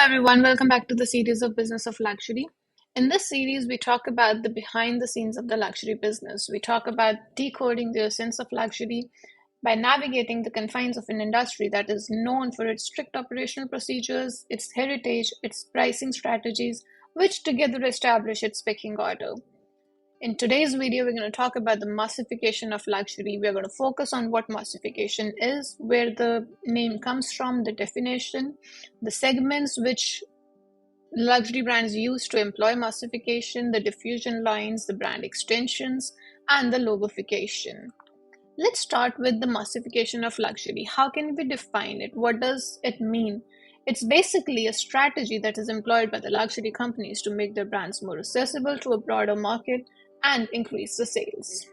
everyone, welcome back to the series of Business of Luxury. In this series, we talk about the behind the scenes of the luxury business. We talk about decoding the essence of luxury by navigating the confines of an industry that is known for its strict operational procedures, its heritage, its pricing strategies, which together establish its pecking order. In today's video, we're going to talk about the massification of luxury. We're going to focus on what massification is, where the name comes from, the definition, the segments which luxury brands use to employ massification, the diffusion lines, the brand extensions, and the logofication. Let's start with the massification of luxury. How can we define it? What does it mean? It's basically a strategy that is employed by the luxury companies to make their brands more accessible to a broader market and increase the sales.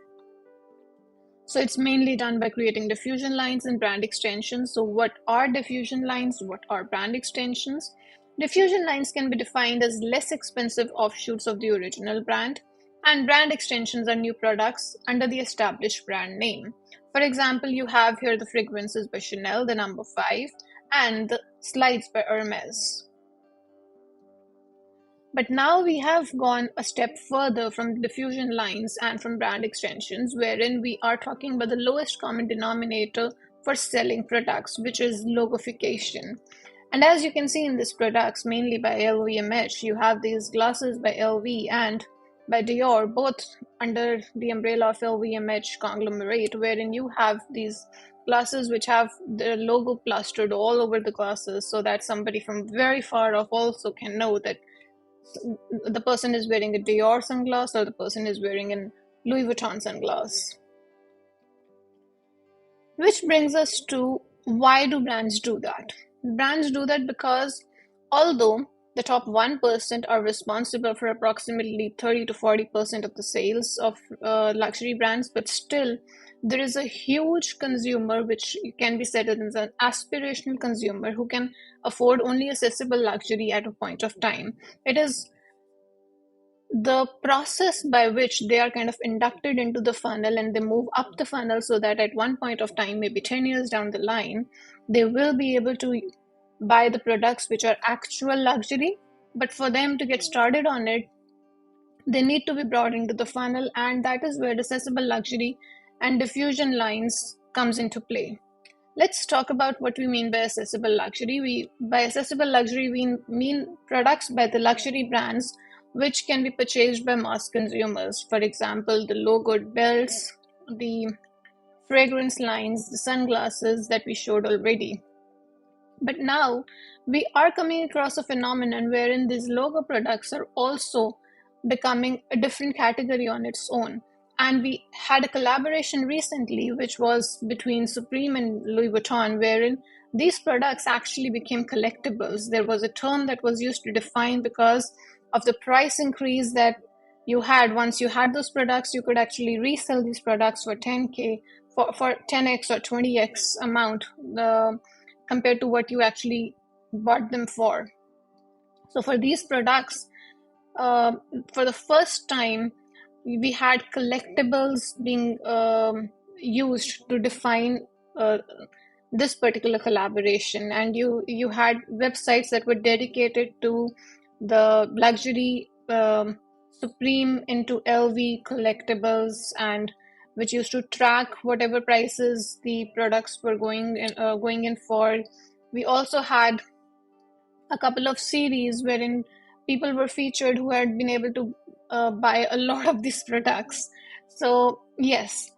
So it's mainly done by creating diffusion lines and brand extensions. So what are diffusion lines? What are brand extensions? Diffusion lines can be defined as less expensive offshoots of the original brand, and brand extensions are new products under the established brand name. For example, you have here the fragrances by Chanel, the number 5, and the slides by Hermes. But now we have gone a step further from diffusion lines and from brand extensions, wherein we are talking about the lowest common denominator for selling products, which is logofication. And as you can see in these products, mainly by LVMH, you have these glasses by LV and by Dior, both under the umbrella of LVMH conglomerate, wherein you have these glasses which have the logo plastered all over the glasses so that somebody from very far off also can know that the person is wearing a Dior sunglass or the person is wearing a Louis Vuitton sunglass. Which brings us to why do brands do that? Brands do that because although the top 1% are responsible for approximately 30 to 40% of the sales of luxury brands, but still there is a huge consumer which can be said as an aspirational consumer who can afford only accessible luxury at a point of time. It is the process by which they are kind of inducted into the funnel and they move up the funnel so that at one point of time, maybe 10 years down the line, they will be able to buy the products which are actual luxury. But for them to get started on it, they need to be brought into the funnel, and that is where accessible luxury and diffusion lines comes into play. Let's talk about what we mean by accessible luxury. By accessible luxury, we mean products by the luxury brands which can be purchased by mass consumers. For example, the logoed belts, the fragrance lines, the sunglasses that we showed already. But now we are coming across a phenomenon wherein these logo products are also becoming a different category on its own. And we had a collaboration recently, which was between Supreme and Louis Vuitton, wherein these products actually became collectibles. There was a term that was used to define because of the price increase that you had. Once you had those products, you could actually resell these products for 10K, for 10x or 20x amount compared to what you actually bought them for. So for these products, for the first time, we had collectibles being used to define this particular collaboration, and you had websites that were dedicated to the luxury Supreme into LV collectibles, and which used to track whatever prices the products were going in for. We also had a couple of series wherein people were featured who had been able to buy a lot of these products. So yes,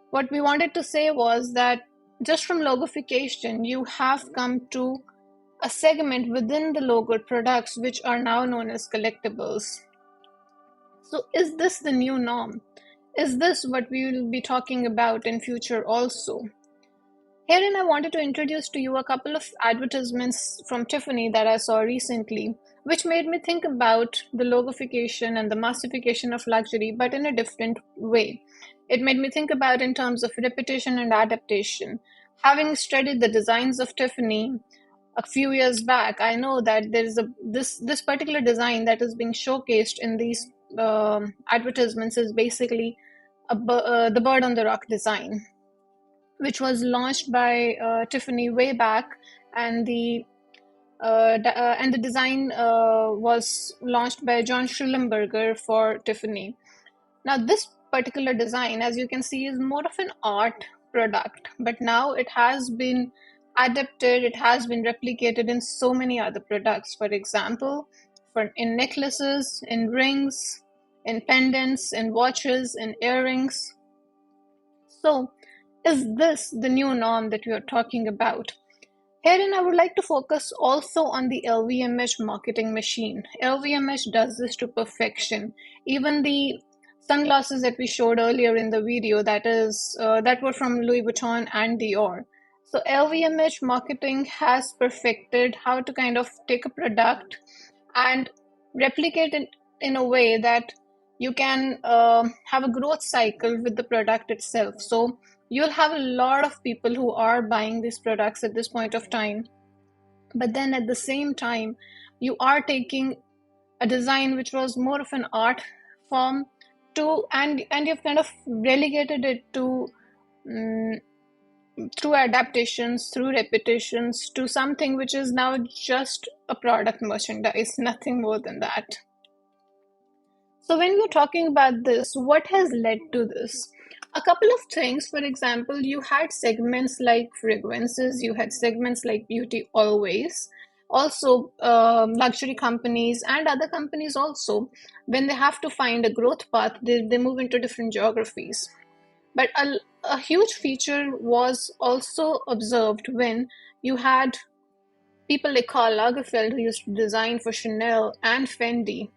what we wanted to say was that just from logofication, you have come to a segment within the logoed products which are now known as collectibles. So is this the new norm? Is this what we will be talking about in future also? Herein, I wanted to introduce to you a couple of advertisements from Tiffany that I saw recently, which made me think about the logofication and the massification of luxury, but in a different way. It made me think about in terms of repetition and adaptation. Having studied the designs of Tiffany a few years back, I know that there is this particular design that is being showcased in these advertisements is basically the bird on the rock design, which was launched by Tiffany way back, and the and the design was launched by John Schlumberger for Tiffany. Now, this particular design, as you can see, is more of an art product, but now it has been adapted, it has been replicated in so many other products. For example, in necklaces, in rings, in pendants, in watches, in earrings. So, is this the new norm that we are talking about? Herein, I would like to focus also on the LVMH marketing machine. LVMH does this to perfection. Even the sunglasses that we showed earlier in the video, that were from Louis Vuitton and Dior. So LVMH marketing has perfected how to kind of take a product and replicate it in a way that you can have a growth cycle with the product itself. So you'll have a lot of people who are buying these products at this point of time, but then at the same time you are taking a design which was more of an art form to and you've kind of relegated it to through adaptations, through repetitions, to something which is now just a product merchandise, nothing more than that. So when we're talking about this, what has led to this? A couple of things. For example, you had segments like fragrances, you had segments like beauty always. Also, luxury companies and other companies also, when they have to find a growth path, they move into different geographies. But a huge feature was also observed when you had people like Karl Lagerfeld, who used to design for Chanel and Fendi,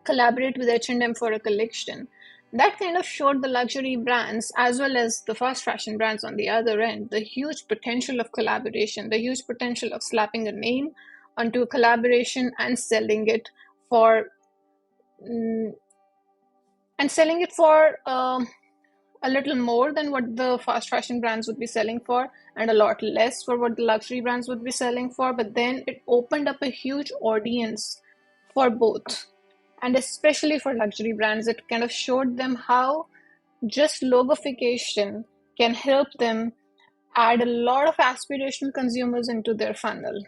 collaborate with H&M for a collection. That kind of showed the luxury brands as well as the fast fashion brands on the other end the huge potential of collaboration, the huge potential of slapping a name onto a collaboration and selling it for mm, a little more than what the fast fashion brands would be selling for, and a lot less for what the luxury brands would be selling for. But then it opened up a huge audience for both, and especially for luxury brands. It kind of showed them how just logofication can help them add a lot of aspirational consumers into their funnel.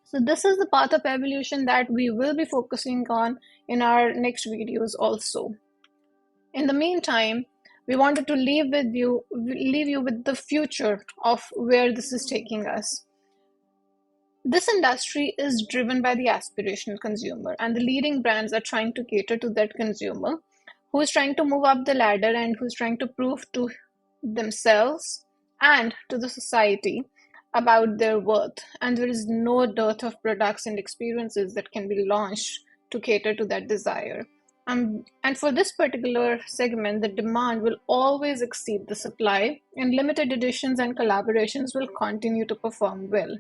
So this is the path of evolution that we will be focusing on in our next videos also. In the meantime, we wanted to leave you with the future of where this is taking us. This industry is driven by the aspirational consumer, and the leading brands are trying to cater to that consumer who is trying to move up the ladder and who's trying to prove to themselves and to the society about their worth. And there is no dearth of products and experiences that can be launched to cater to that desire. And for this particular segment, the demand will always exceed the supply, and limited editions and collaborations will continue to perform well.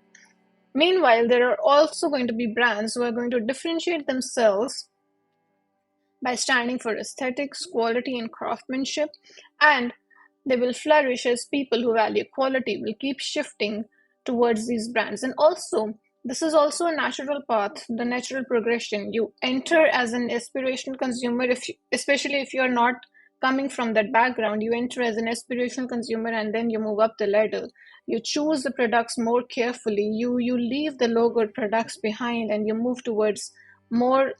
Meanwhile, there are also going to be brands who are going to differentiate themselves by standing for aesthetics, quality, and craftsmanship, and they will flourish as people who value quality will keep shifting towards these brands. And also, this is also a natural path, the natural progression. You enter as an aspirational consumer, especially if you're not coming from that background. You enter as an aspirational consumer and then you move up the ladder. You choose the products more carefully. You leave the logoed products behind and you move towards more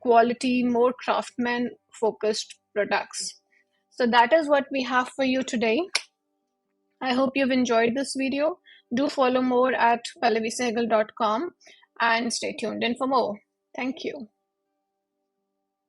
quality, more craftsman focused products. So that is what we have for you today. I hope you've enjoyed this video. Do follow more at pallavisehgal.com and stay tuned in for more. Thank you.